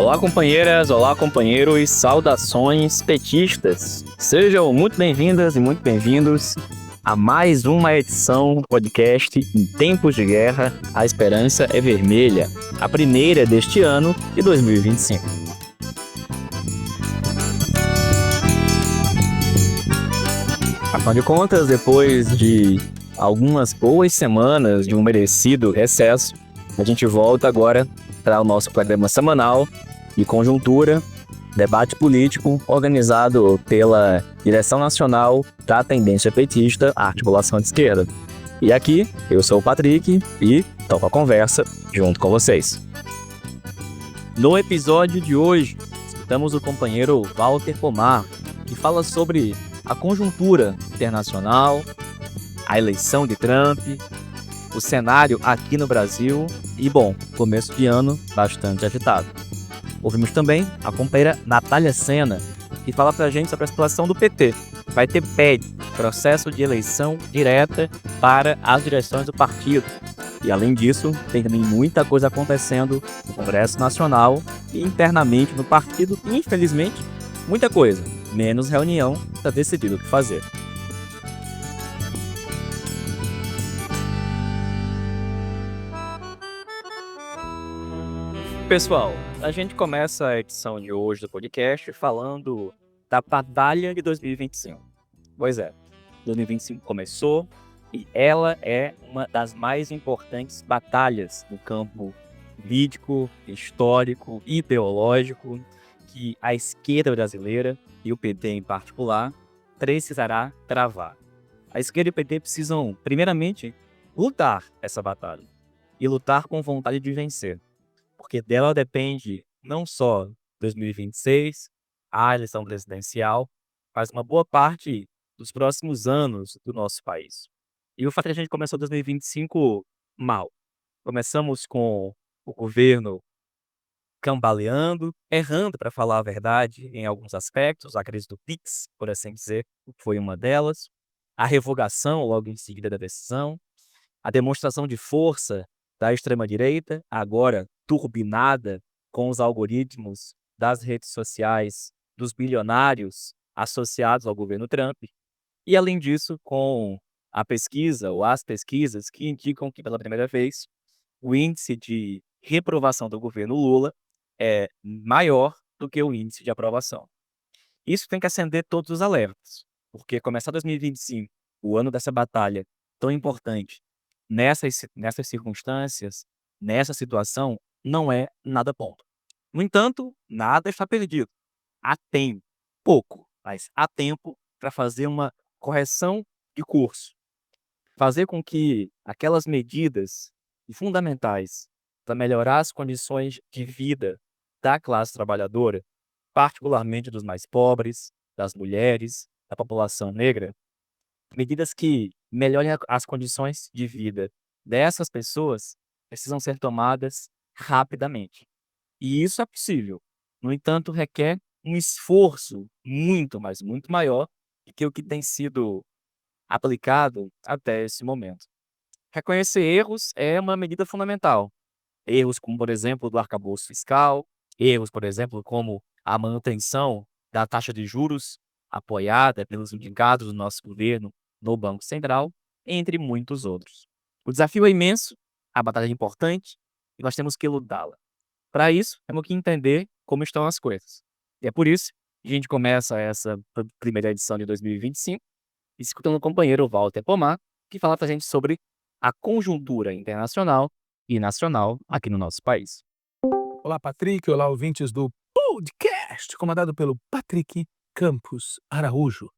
Olá, companheiras, olá, companheiros, saudações petistas. Sejam muito bem-vindas e muito bem-vindos a mais uma edição do podcast Em Tempos de Guerra, a Esperança é Vermelha, a primeira deste ano de 2025. Afinal de contas, depois de algumas boas semanas de um merecido recesso, a gente volta agora para o nosso programa semanal de conjuntura, debate político, organizado pela Direção Nacional da Tendência Petista, Articulação de Esquerda. E aqui, eu sou o Patrick e toco a conversa junto com vocês. No episódio de hoje, escutamos o companheiro Walter Pomar, que fala sobre a conjuntura internacional, a eleição de Trump, o cenário aqui no Brasil e, bom, começo de ano bastante agitado. Ouvimos também a companheira Natália Sena, que fala pra gente sobre a situação do PT. Vai ter PED, processo de eleição direta para as direções do partido. E além disso, tem também muita coisa acontecendo no Congresso Nacional e internamente no partido. E, infelizmente, muita coisa, menos reunião para decidir o que fazer. Pessoal, a gente começa a edição de hoje do podcast falando da batalha de 2025. Pois é, 2025 começou e ela é uma das mais importantes batalhas no campo político, histórico, ideológico que a esquerda brasileira e o PT em particular precisará travar. A esquerda e o PT precisam, primeiramente, lutar essa batalha e lutar com vontade de vencer. Porque dela depende não só 2026, a eleição presidencial, mas uma boa parte dos próximos anos do nosso país. E o fato é que a gente começou 2025 mal. Começamos com o governo cambaleando, errando, para falar a verdade, em alguns aspectos. A crise do PIX, por assim dizer, foi uma delas. A revogação, logo em seguida da decisão. A demonstração de força da extrema-direita, agora turbinada com os algoritmos das redes sociais dos bilionários associados ao governo Trump. E, além disso, com a pesquisa ou as pesquisas que indicam que, pela primeira vez, o índice de reprovação do governo Lula é maior do que o índice de aprovação. Isso tem que acender todos os alertas, porque começar 2025, o ano dessa batalha tão importante, nessas circunstâncias, nessa situação, não é nada bom. No entanto, nada está perdido. Há tempo, pouco, mas há tempo para fazer uma correção de curso. Fazer com que aquelas medidas fundamentais para melhorar as condições de vida da classe trabalhadora, particularmente dos mais pobres, das mulheres, da população negra, medidas que melhorem as condições de vida dessas pessoas precisam ser tomadas rapidamente. E isso é possível. No entanto, requer um esforço muito, mas muito maior do que o que tem sido aplicado até esse momento. Reconhecer erros é uma medida fundamental. Erros como, por exemplo, do arcabouço fiscal, erros, por exemplo, como a manutenção da taxa de juros apoiada pelos indicados do nosso governo no Banco Central, entre muitos outros. O desafio é imenso, a batalha é importante e nós temos que lutá-la. Para isso, temos que entender como estão as coisas. E é por isso que a gente começa essa primeira edição de 2025 escutando o companheiro Walter Pomar, que fala para a gente sobre a conjuntura internacional e nacional aqui no nosso país. Olá, Patrick. Olá, ouvintes do podcast, comandado pelo Patrick Campos Araújo.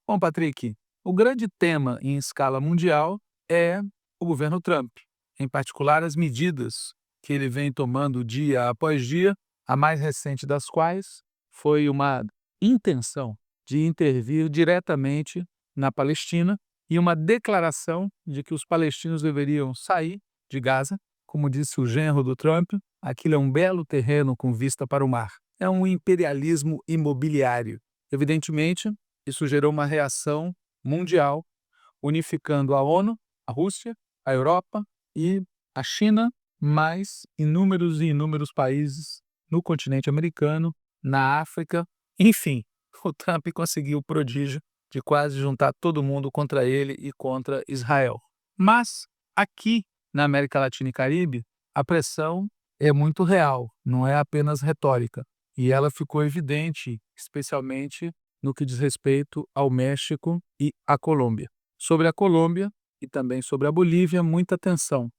Bom, Patrick, o grande tema em escala mundial é o governo Trump, em particular as medidas que ele vem tomando dia após dia, a mais recente das quais foi uma intenção de intervir diretamente na Palestina e uma declaração de que os palestinos deveriam sair de Gaza. Como disse o genro do Trump, aquilo é um belo terreno com vista para o mar. É um imperialismo imobiliário. Evidentemente, isso gerou uma reação mundial, unificando a ONU, a Rússia, a Europa e a China, mais inúmeros e inúmeros países no continente americano, na África, enfim, o Trump conseguiu o prodígio de quase juntar todo mundo contra ele e contra Israel. Mas aqui na América Latina e Caribe, a pressão é muito real, não é apenas retórica. E ela ficou evidente, especialmente no que diz respeito ao México e à Colômbia. Sobre a Colômbia e também sobre a Bolívia, muita atenção,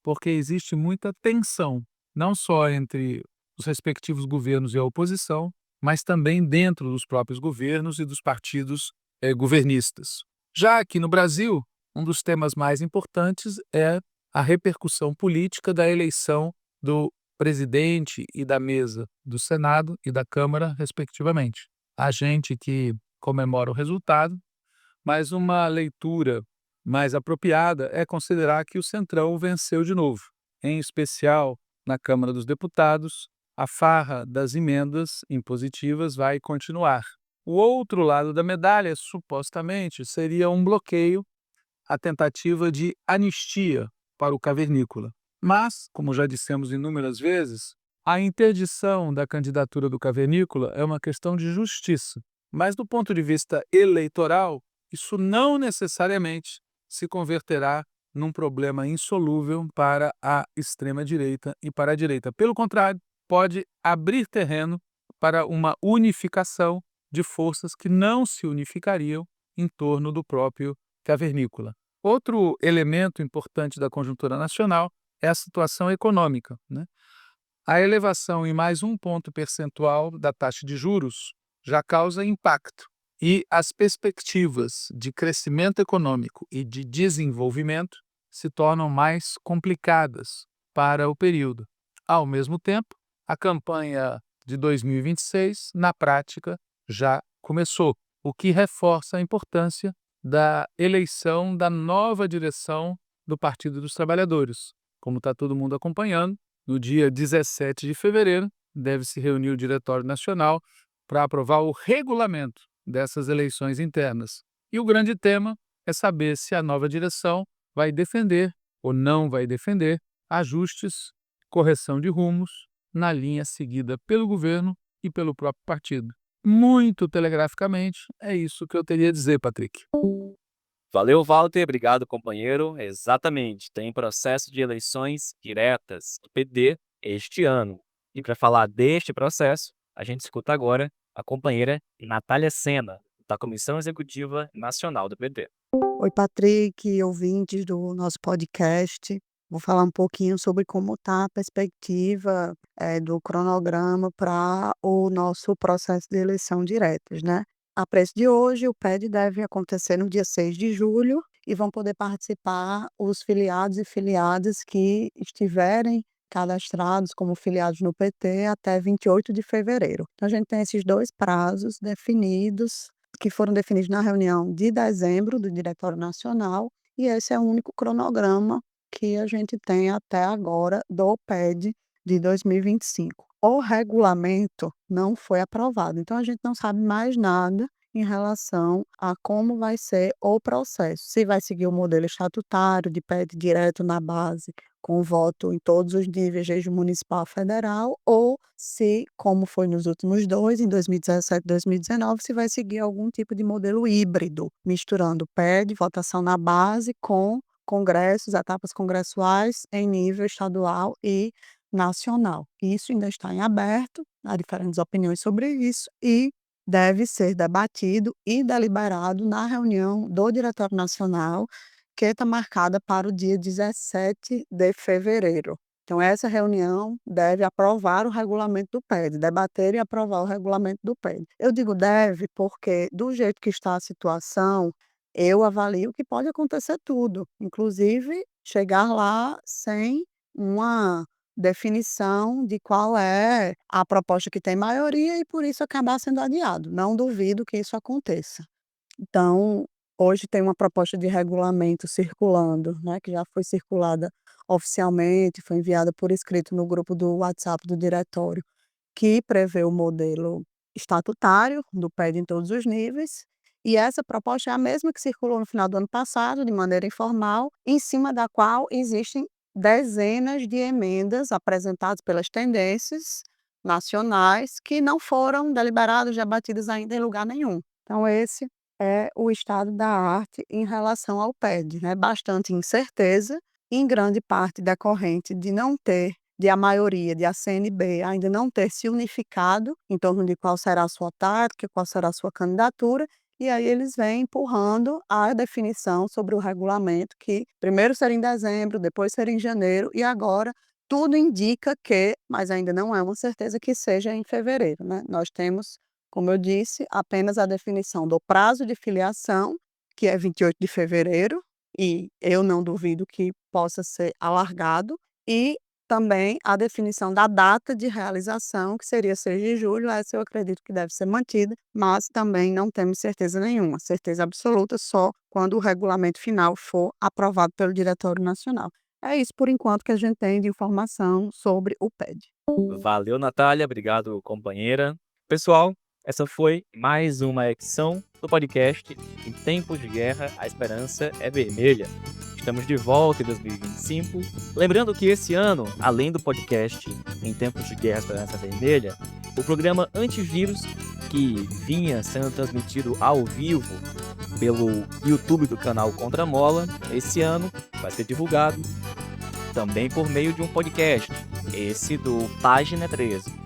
porque existe muita tensão, não só entre os respectivos governos e a oposição, mas também dentro dos próprios governos e dos partidos governistas. Já aqui no Brasil, um dos temas mais importantes é a repercussão política da eleição do presidente e da mesa do Senado e da Câmara, respectivamente. Há gente que comemora o resultado, mas uma leitura mais apropriada é considerar que o Centrão venceu de novo, em especial na Câmara dos Deputados. A farra das emendas impositivas vai continuar. O outro lado da medalha, supostamente, seria um bloqueio à tentativa de anistia para o cavernícola. Mas, como já dissemos inúmeras vezes, a interdição da candidatura do cavernícola é uma questão de justiça. Mas, do ponto de vista eleitoral, isso não necessariamente se converterá num problema insolúvel para a extrema-direita e para a direita. Pelo contrário, pode abrir terreno para uma unificação de forças que não se unificariam em torno do próprio cavernícola. Outro elemento importante da conjuntura nacional é a situação econômica, né? A elevação em mais um ponto percentual da taxa de juros já causa impacto e as perspectivas de crescimento econômico e de desenvolvimento se tornam mais complicadas para o período. Ao mesmo tempo, a campanha de 2026, na prática, já começou, o que reforça a importância da eleição da nova direção do Partido dos Trabalhadores. Como está todo mundo acompanhando, no dia 17 de fevereiro deve se reunir o Diretório Nacional para aprovar o regulamento dessas eleições internas. E o grande tema é saber se a nova direção vai defender ou não vai defender ajustes, correção de rumos na linha seguida pelo governo e pelo próprio partido. Muito telegraficamente, é isso que eu teria a dizer, Patrick. Valeu, Walter. Obrigado, companheiro. Exatamente. Tem processo de eleições diretas do PD este ano. E para falar deste processo, a gente escuta agora a companheira Natália Sena, da Comissão Executiva Nacional do PT. Oi, Patrick, ouvintes do nosso podcast. Vou falar um pouquinho sobre como está a perspectiva do cronograma para o nosso processo de eleição diretas, né? A preço de hoje, o PED deve acontecer no dia 6 de julho e vão poder participar os filiados e filiadas que estiverem cadastrados como filiados no PT até 28 de fevereiro. Então, a gente tem esses dois prazos definidos que foram definidos na reunião de dezembro do Diretório Nacional, e esse é o único cronograma que a gente tem até agora do PED de 2025. O regulamento não foi aprovado, então a gente não sabe mais nada em relação a como vai ser o processo. Se vai seguir o modelo estatutário de PED direto na base, com voto em todos os níveis, desde o municipal a federal, ou se, como foi nos últimos dois, em 2017 e 2019, se vai seguir algum tipo de modelo híbrido, misturando PED, votação na base, com congressos, etapas congressuais em nível estadual e nacional. Isso ainda está em aberto, há diferentes opiniões sobre isso, e deve ser debatido e deliberado na reunião do Diretório Nacional, que está marcada para o dia 17 de fevereiro. Então, essa reunião deve aprovar o regulamento do PED, debater e aprovar o regulamento do PED. Eu digo deve porque, do jeito que está a situação, eu avalio que pode acontecer tudo, inclusive chegar lá sem uma definição de qual é a proposta que tem maioria e, por isso, acabar sendo adiado. Não duvido que isso aconteça. Então, hoje tem uma proposta de regulamento circulando, né, que já foi circulada oficialmente, foi enviada por escrito no grupo do WhatsApp do diretório, que prevê o modelo estatutário do PED em todos os níveis, e essa proposta é a mesma que circulou no final do ano passado, de maneira informal, em cima da qual existem dezenas de emendas apresentadas pelas tendências nacionais que não foram deliberadas, debatidas ainda em lugar nenhum. Então esse é o estado da arte em relação ao PED, né? Bastante incerteza, em grande parte decorrente de a maioria de a CNB ainda não ter se unificado em torno de qual será a sua tática, qual será a sua candidatura, e aí eles vêm empurrando a definição sobre o regulamento, que primeiro seria em dezembro, depois seria em janeiro, e agora tudo indica que, mas ainda não é uma certeza, que seja em fevereiro, né? Nós temos, como eu disse, apenas a definição do prazo de filiação, que é 28 de fevereiro, e eu não duvido que possa ser alargado, e também a definição da data de realização, que seria 6 de julho, essa eu acredito que deve ser mantida, mas também não temos certeza nenhuma, certeza absoluta só quando o regulamento final for aprovado pelo Diretório Nacional. É isso por enquanto que a gente tem de informação sobre o PED. Valeu, Natália. Obrigado, companheira. Pessoal, essa foi mais uma edição do podcast Em Tempos de Guerra, a Esperança é Vermelha. Estamos de volta em 2025. Lembrando que esse ano, além do podcast Em Tempos de Guerra, a Esperança é Vermelha, o programa Antivírus, que vinha sendo transmitido ao vivo pelo YouTube do canal Contra Mola, esse ano vai ser divulgado também por meio de um podcast, esse do Página 13.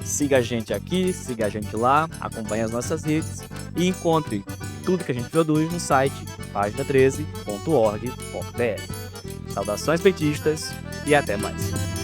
Siga a gente aqui, siga a gente lá, acompanhe as nossas redes e encontre tudo que a gente produz no site pagina13.org.br. Saudações petistas e até mais.